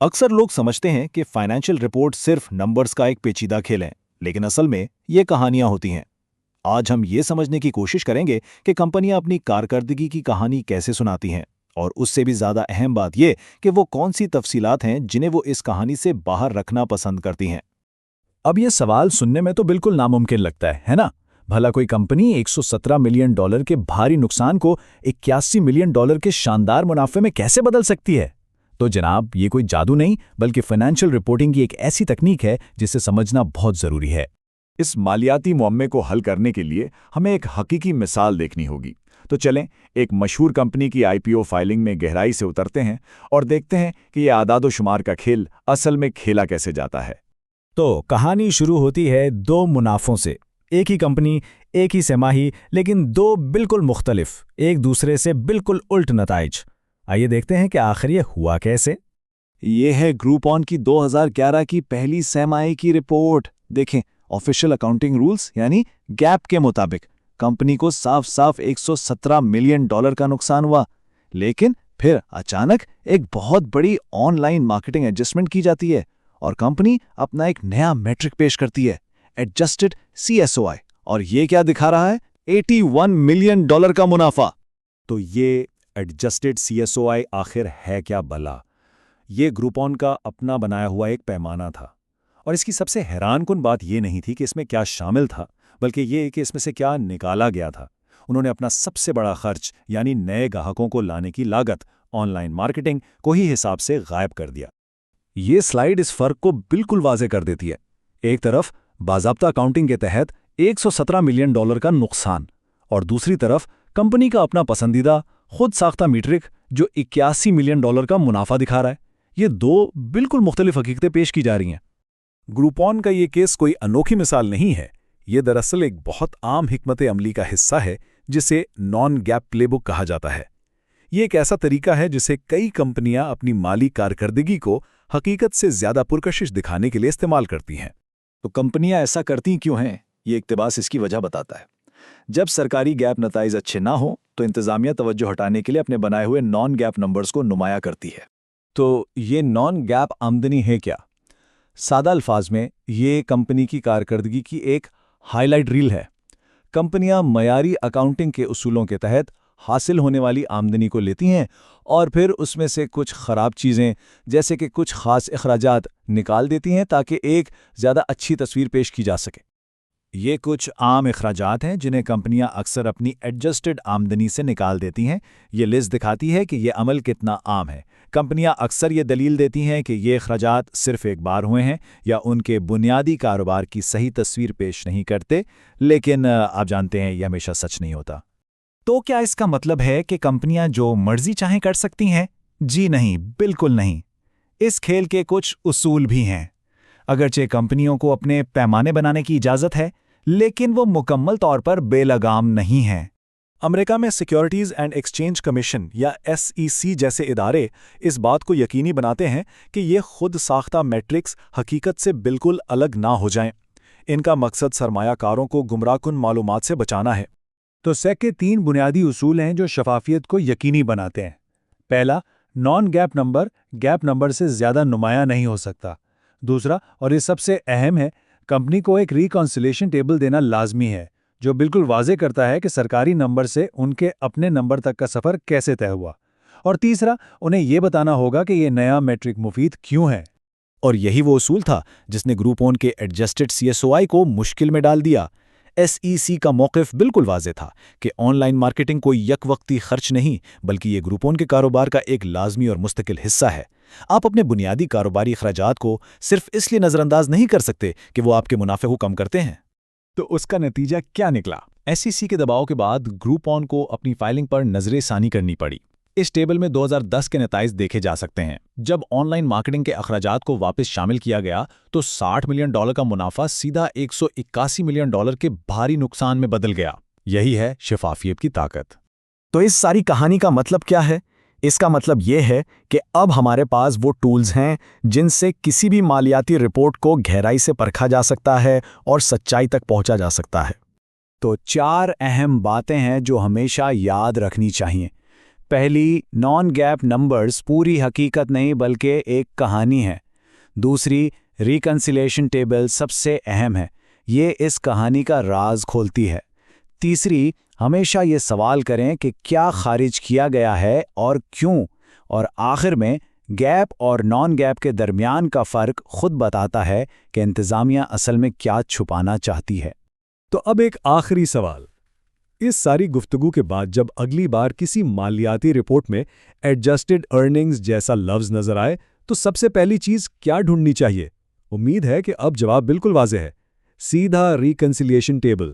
अक्सर लोग समझते हैं कि फाइनेंशियल रिपोर्ट सिर्फ नंबर्स का एक पेचीदा खेल है, लेकिन असल में ये कहानियां होती हैं। आज हम ये समझने की कोशिश करेंगे कि कंपनियां अपनी कारकर्दगी की कहानी कैसे सुनाती हैं, और उससे भी ज्यादा अहम बात यह कि वो कौन सी तफसीलात हैं जिन्हें वो इस कहानी से बाहर रखना पसंद करती हैं। अब ये सवाल सुनने में तो बिल्कुल नामुमकिन लगता है ना? भला कोई कंपनी $117 मिलियन के भारी नुकसान को $81 मिलियन के शानदार मुनाफे में कैसे बदल सकती है? तो जनाब, ये कोई जादू नहीं, बल्कि फाइनेंशियल रिपोर्टिंग की एक ऐसी तकनीक है जिसे समझना बहुत जरूरी है। इस मालियाती मुअम्मे को हल करने के लिए हमें एक हकीकी मिसाल देखनी होगी। तो चलें, एक मशहूर कंपनी की आईपीओ फाइलिंग में गहराई से उतरते हैं और देखते हैं कि ये आदादो-शुमार का खेल असल में खेला कैसे जाता है। तो कहानी शुरू होती है दो मुनाफों से। एक ही कंपनी, एक ही तिमाही, लेकिन दो बिल्कुल मुख्तलिफ, एक दूसरे से बिल्कुल उल्ट नताइज। आइए देखते हैं कि आखिर ये हुआ कैसे। ये है ग्रुपॉन की 2011 की पहली तिमाही की रिपोर्ट। देखें, ऑफिशियल अकाउंटिंग रूल्स यानी गैप के मुताबिक कंपनी को साफ साफ $117 मिलियन का नुकसान हुआ। लेकिन फिर अचानक एक बहुत बड़ी ऑनलाइन मार्केटिंग एडजस्टमेंट की जाती है और कंपनी अपना एक नया मेट्रिक पेश करती है, एडजस्टेड CSOI, और ये क्या दिखा रहा है? $81 मिलियन का मुनाफा। तो ये एडजस्टेड CSOI आखिर है क्या भला? ये ग्रुपॉन का अपना बनाया हुआ एक पैमाना था, और इसकी सबसे हैरानकुन बात ये नहीं थी कि इसमें क्या शामिल था, बल्कि ये कि इसमें से क्या निकाला गया था। उन्होंने अपना सबसे बड़ा खर्च यानी नए ग्राहकों को लाने की लागत, ऑनलाइन मार्केटिंग को ही हिसाब से गायब कर दिया। ये स्लाइड इस फर्क को बिल्कुल वाज़े कर देती है। एक तरफ बाज़ाब्ता अकाउंटिंग के तहत $117 मिलियन का नुकसान, और दूसरी तरफ कंपनी का अपना पसंदीदा खुद साख्ता मीट्रिक जो $81 मिलियन का मुनाफा दिखा रहा है। ये दो बिल्कुल मुख्तलिफ हकीकतें पेश की जा रही हैं। ग्रुपॉन का ये केस कोई अनोखी मिसाल नहीं है। ये दरअसल एक बहुत आम हिकमत अमली का हिस्सा है जिसे नॉन गैप प्लेबुक कहा जाता है। ये एक ऐसा तरीका है जिसे कई कंपनियां अपनी माली कारकर्दगी को हकीकत से ज्यादा पुरकशिश दिखाने के लिए इस्तेमाल करती हैं। तो कंपनियां ऐसा करती क्यों हैं? ये इक्तबास इसकी वजह बताता है। जब सरकारी गैप नताइज अच्छे ना हो तो इंतजामिया तवज्जो हटाने के लिए अपने बनाए हुए नॉन गैप नंबर्स को नुमाया करती है। तो ये नॉन गैप आमदनी है क्या? सादा अल्फाज में ये कंपनी की कारकर्दगी की एक हाईलाइट रील है। कंपनियां मयारी अकाउंटिंग के उसूलों के तहत हासिल होने वाली आमदनी को लेती हैं और फिर उसमें से कुछ ख़राब चीज़ें जैसे कि कुछ ख़ास अखराजात निकाल देती हैं ताकि एक ज़्यादा अच्छी तस्वीर पेश की जा सके। ये कुछ आम अखराजात हैं जिन्हें कंपनियां अक्सर अपनी एडजस्टेड आमदनी से निकाल देती हैं। ये लिस्ट दिखाती है कि ये अमल कितना आम है। कंपनियां अक्सर ये दलील देती हैं कि ये अखराजात सिर्फ एक बार हुए हैं या उनके बुनियादी कारोबार की सही तस्वीर पेश नहीं करते, लेकिन आप जानते हैं ये हमेशा सच नहीं होता। तो क्या इसका मतलब है कि कंपनियां जो मर्जी चाहें कर सकती हैं? जी नहीं, बिल्कुल नहीं। इस खेल के कुछ उसूल भी हैं। अगरचे कंपनियों को अपने पैमाने बनाने की इजाज़त है, लेकिन वो मुकम्मल तौर पर बेलगाम नहीं हैं। अमेरिका में सिक्योरिटीज़ एंड एक्सचेंज कमीशन या SEC जैसे इदारे इस बात को यकीनी बनाते हैं कि ये खुद साख्ता मैट्रिक्स हकीकत से बिल्कुल अलग ना हो जाएं। इनका मकसद सरमायाकारों को गुमराहकुन मालूमात से बचाना है। तो SEC के 3 बुनियादी उसूल हैं जो शफाफियत को यकीनी बनाते हैं। पहला, नॉन गैप नंबर से ज़्यादा नुमाया नहीं हो सकता। दूसरा, और ये सबसे अहम है, कंपनी को एक रिकॉन्सिलेशन टेबल देना लाजमी है जो बिल्कुल वाज़े करता है कि सरकारी नंबर से उनके अपने नंबर तक का सफ़र कैसे तय हुआ। और तीसरा, उन्हें यह बताना होगा कि ये नया मैट्रिक मुफीद क्यों है। और यही वो उसूल था जिसने ग्रुपॉन के एडजस्टेड CSOI को मुश्किल में डाल दिया। SEC का मौक़िफ़ बिल्कुल वाज़े था कि ऑनलाइन मार्केटिंग कोई यकवक्ती खर्च नहीं, बल्कि ये ग्रुपॉन के कारोबार का एक लाजमी और मुस्तकिल हिस्सा है। आप अपने बुनियादी कारोबारी अखराजात को सिर्फ इसलिए नज़रअंदाज नहीं कर सकते कि वो आपके मुनाफे को कम करते हैं। तो उसका नतीजा क्या निकला? SEC के दबाव के बाद ग्रुपॉन को अपनी फाइलिंग पर नज़र-ए-सानी करनी पड़ी। इस टेबल में 2010 के नताइज देखे जा सकते हैं। जब ऑनलाइन मार्केटिंग के अखराजात को वापस शामिल किया गया तो $60 मिलियन का मुनाफा सीधा $181 मिलियन के भारी नुकसान में बदल गया। यही है शफाफियत की ताकत। तो इस सारी कहानी का मतलब क्या है? इसका मतलब ये है कि अब हमारे पास वो टूल्स हैं जिनसे किसी भी मालियाती रिपोर्ट को गहराई से परखा जा सकता है और सच्चाई तक पहुंचा जा सकता है। तो 4 अहम बातें हैं जो हमेशा याद रखनी चाहिए। पहली, नॉन गैप नंबर्स पूरी हकीकत नहीं बल्कि एक कहानी है। दूसरी, रिकंसिलिएशन टेबल सबसे अहम है, ये इस कहानी का राज खोलती है। तीसरी, हमेशा ये सवाल करें कि क्या खारिज किया गया है और क्यों। और आखिर में, गैप और नॉन गैप के दरमियान का फ़र्क खुद बताता है कि इंतज़ामिया असल में क्या छुपाना चाहती है। तो अब एक आखिरी सवाल। इस सारी गुफ्तगू के बाद जब अगली बार किसी मालियाती रिपोर्ट में एडजस्टेड अर्निंग्स जैसा लफ्ज़ नज़र आए तो सबसे पहली चीज़ क्या ढूंढनी चाहिए? उम्मीद है कि अब जवाब बिल्कुल वाज़ेह है। सीधा रिकंसिलिएशन टेबल,